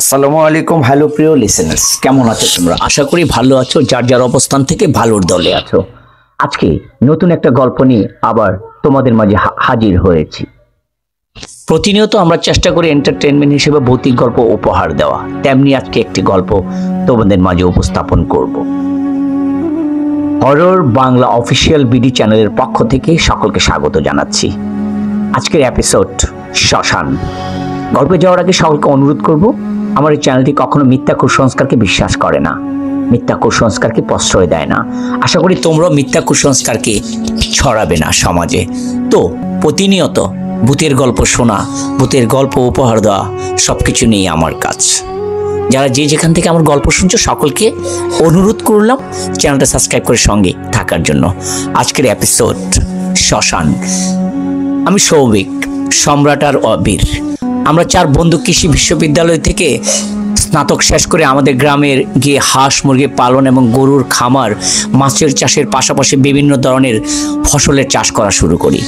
আসসালামু আলাইকুম। হ্যালো প্রিয় লিসেনার্স, কেমন আছো তোমরা? আশা করি ভালো আছো, যার যার অবস্থান থেকে ভালোর দলে আছো। আজকে নতুন একটা গল্প নিয়ে আবার তোমাদের মাঝে হাজির হয়েছি। প্রতিনিয়ত আমরা চেষ্টা করি এন্টারটেনমেন্ট হিসেবে ভৌতিক গল্প উপহার দেওয়া, তেমনি আজকে একটি গল্প তোমাদের মাঝে উপস্থাপন করব। হরর বাংলা অফিসিয়াল বিডি চ্যানেলের পক্ষ থেকে সকলকে স্বাগত জানাচ্ছি। আজকের এপিসোড শ্মশান। গল্পে যাওয়ার আগে সকলকে অনুরোধ করব, আমার এই চ্যানেলটি কখনো মিথ্যা কুসংস্কারকে বিশ্বাস করে না, মিথ্যা কুসংস্কারকে প্রশ্রয় দেয় না। আশা করি তোমরাও মিথ্যা কুসংস্কারকে ছড়াবে না সমাজে। তো প্রতিনিয়ত ভূতের গল্প শোনা, ভূতের গল্প উপহার দেওয়া, সবকিছু নিয়ে আমার কাজ। যারা যে যেখান থেকে আমার গল্প শুনছো সকলকে অনুরোধ করলাম চ্যানেলটা সাবস্ক্রাইব করে সঙ্গে থাকার জন্য। আজকের এপিসোড শ্মশান। আমি সৌভিক, সম্রাট আর অবীর। আমরা 4 বন্ধু কৃষি বিশ্ববিদ্যালয় থেকে স্নাতক শেষ করে আমাদের গ্রামের গিয়ে হাঁস মুরগি পালন এবং গরুর খামার, মাছের চাষের পাশাপাশি বিভিন্ন ধরনের ফসলের চাষ করা শুরু করি।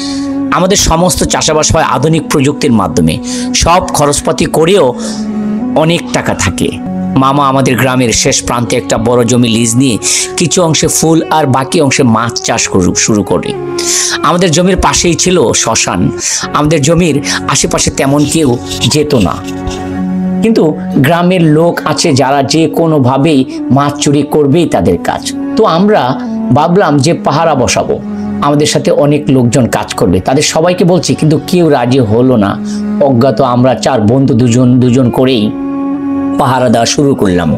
আমাদের সমস্ত চাষাবাস হয় আধুনিক প্রযুক্তির মাধ্যমে। সব খরচপাতি করেও অনেক টাকা থাকে। মামা আমাদের গ্রামের শেষ প্রান্তে একটা বড় জমি লিজ নিয়ে কিছু অংশে ফুল আর বাকি অংশে মাছ চাষ শুরু করে। আমাদের জমির পাশেই ছিল শ্মশান। আমাদের জমির আশেপাশে তেমন কেউ যেত না, কিন্তু গ্রামের লোক আছে যারা যে কোনোভাবেই মাছ চুরি করবেই তাদের কাজ। তো আমরা ভাবলাম যে পাহারা বসাবো, আমাদের সাথে অনেক লোকজন কাজ করবে। তাদের সবাইকে বলছি, কিন্তু কেউ রাজি হলো না। অজ্ঞাত আমরা 4 বন্ধু দুজন করেই পাহারা দেওয়া শুরু করলাম।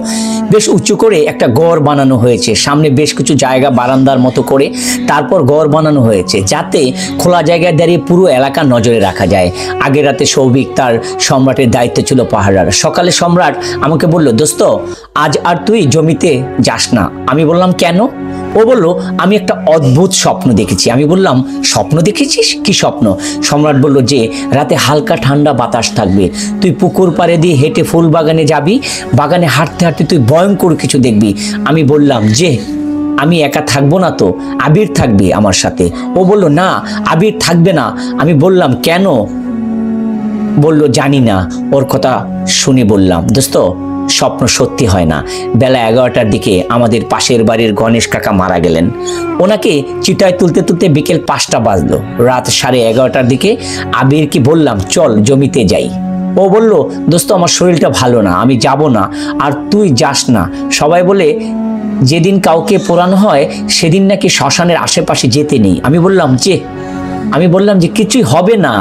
বেশ উঁচু করে একটা ঘর বানানো হয়েছে, সামনে বেশ কিছু জায়গা বারান্দার মতো করে তারপর ঘর বানানো হয়েছে, যাতে খোলা জায়গায় দাঁড়িয়ে পুরো এলাকা নজরে রাখা যায়। আগের রাতে সৌভিক তার সম্রাটের দায়িত্ব ছিল পাহারার। সকালে সম্রাট আমাকে বলল, দোস্ত আজ আর তুই জমিতে যাস না। আমি বললাম কেন? ও বলল, আমি একটা অদ্ভুত স্বপ্ন দেখেছি। আমি বললাম, স্বপ্ন দেখেছিস? কি স্বপ্ন? সম্রাট বলল যে রাতে হালকা ঠান্ডা বাতাস থাকবে, তুই পুকুর পাড়ে দিয়ে হেঁটে ফুল বাগানে যাবি, বাগানে হাঁটতে হাঁটতে তুই ভয়ঙ্কর কিছু দেখবি। আমি বললাম যে আমি একা থাকবো না তো, আবির থাকবে আমার সাথে। ও বলল, না আবির থাকবে না। আমি বললাম কেন? বলল জানি না। ওর কথা শুনে বললাম, দোস্ত স্বপ্ন সত্যি হয় না। বেলা 11টার দিকে আমাদের পাশের বাড়ির গণেশ কাকা মারা গেলেন। ওনাকে চিতায় তুলতে তুলতে বিকেল 5টা বাজলো। রাত 11:30টার দিকে আবিরকে বললাম, চল জমিতে যাই। ও বলল, দোস্ত আমার শরীরটা ভালো না, আমি যাব না। আর তুই যাস না। সবাই বলে যেদিন কাউকে পোড়ানো হয় সেদিন নাকি শ্মশানের আশেপাশে যেতে নেই। আমি বললাম যে কিছুই হবে না।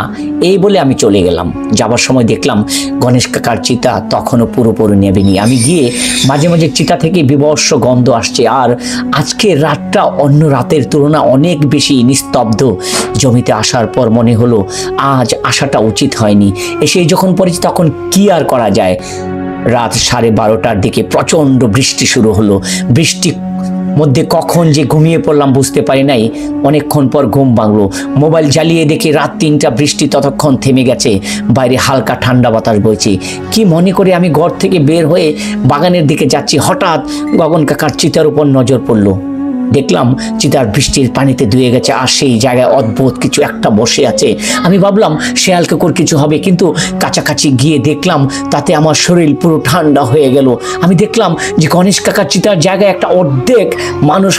এই বলে আমি চলে গেলাম। যাবার সময় দেখলাম গণেশ কাকার চিতা তখনও পুরোপুরি নেবেনি। আমি গিয়ে মাঝে মাঝে চিতা থেকে বিভৎস গন্ধ আসছে। আর আজকের রাতটা অন্য রাতের তুলনায় অনেক বেশি নিস্তব্ধ। জমিতে আসার পর মনে হলো আজ আসাটা উচিত হয়নি। এসেই যখন পড়েছি তখন কি আর করা যায়। রাত 12:30টার দিকে প্রচণ্ড বৃষ্টি শুরু হলো। বৃষ্টি মধ্যে কখন যে ঘুমিয়ে পড়লাম বুঝতে পারি নাই। অনেকক্ষণ পর ঘুম ভাঙলো। মোবাইল জ্বালিয়ে দেখি রাত 3টা, বৃষ্টি ততক্ষণ থেমে গেছে। বাইরে হালকা ঠান্ডা বাতাস বইছে। কি মনে করে আমি ঘর থেকে বের হয়ে বাগানের দিকে যাচ্ছি, হঠাৎ গগন কাকার চিতার উপর নজর পড়লো। দেখলাম চিতার বৃষ্টির পানিতে ধুয়ে গেছে, আর সেই জায়গায় অদ্ভুত কিছু একটা বসে আছে। আমি ভাবলাম শেয়াল কুকুর কিছু হবে, কিন্তু কাছাকাছি গিয়ে দেখলাম তাতে আমার শরীর পুরো ঠান্ডা হয়ে গেল। আমি দেখলাম যে গণেশ কাকার চিতার জায়গায় একটা অর্ধেক মানুষ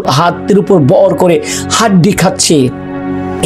হাতের উপর বর করে হাড্ডি খাচ্ছে।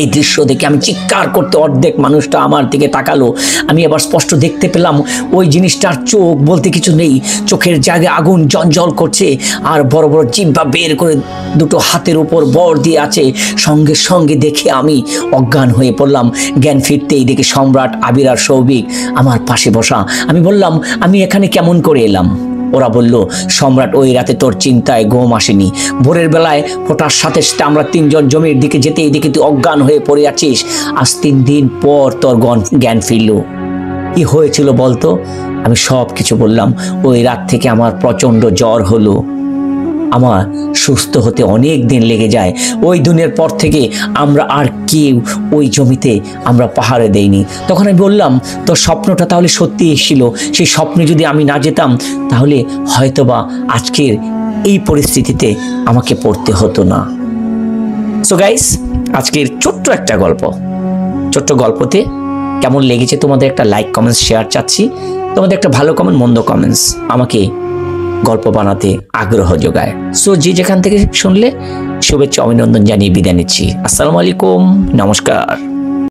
এই দৃশ্য দেখে আমি চিৎকার করতে অর্ধেক মানুষটা আমার দিকে তাকালো। আমি আবার স্পষ্ট দেখতে পেলাম ওই জিনিসটার চোখ বলতে কিছু নেই, চোখের জায়গায় আগুন জ্বলজ্বল করছে, আর বড় বড় জিহ্বা বের করে দুটো হাতের উপর বর দিয়ে আছে। সঙ্গে সঙ্গে দেখে আমি অজ্ঞান হয়ে পড়লাম। জ্ঞান ফিরতেই দেখে সম্রাট, আবির আর সৌভিক আমার পাশে বসা। আমি বললাম, আমি এখানে কেমন করে এলাম? ওরা বলল, সম্রাট ওই রাতে তোর চিন্তায় ঘুম আসেনি। ভোরের বেলায় ফোটার সাথে সাথে আমরা 3 জন জমির দিকে যেতেই দেখি তুই অজ্ঞান হয়ে পড়ে আছিস। আজ 3 দিন পর তোর জ্ঞান ফিরল। কি হয়েছিল বলতো? আমি সব কিছু বললাম। ওই রাত থেকে আমার প্রচণ্ড জ্বর হলো। আমার সুস্থ হতে অনেক দিন লেগে যায়। ওই দিনের পর থেকে আমরা আর কেউ ওই জমিতে আমরা পাহাড়ে দেইনি। তখন আমি বললাম, তোর স্বপ্নটা তাহলে সত্যি এসেছিল। সেই স্বপ্নে যদি আমি না যেতাম তাহলে হয়তোবা আজকের এই পরিস্থিতিতে আমাকে পড়তে হতো না। সো গাইস, আজকের ছোট্ট একটা গল্প, ছোট্ট গল্পতে কেমন লেগেছে তোমাদের একটা লাইক কমেন্টস শেয়ার চাচ্ছি। তোমাদের একটা ভালো কমেন্ট, মন্দ কমেন্টস আমাকে গল্প বানাতে আগ্রহ যোগায়। সো যে যেখান থেকে শুনলে শুভেচ্ছা অভিনন্দন জানিয়ে বিদায় নিচ্ছি। আসসালামু আলাইকুম, নমস্কার।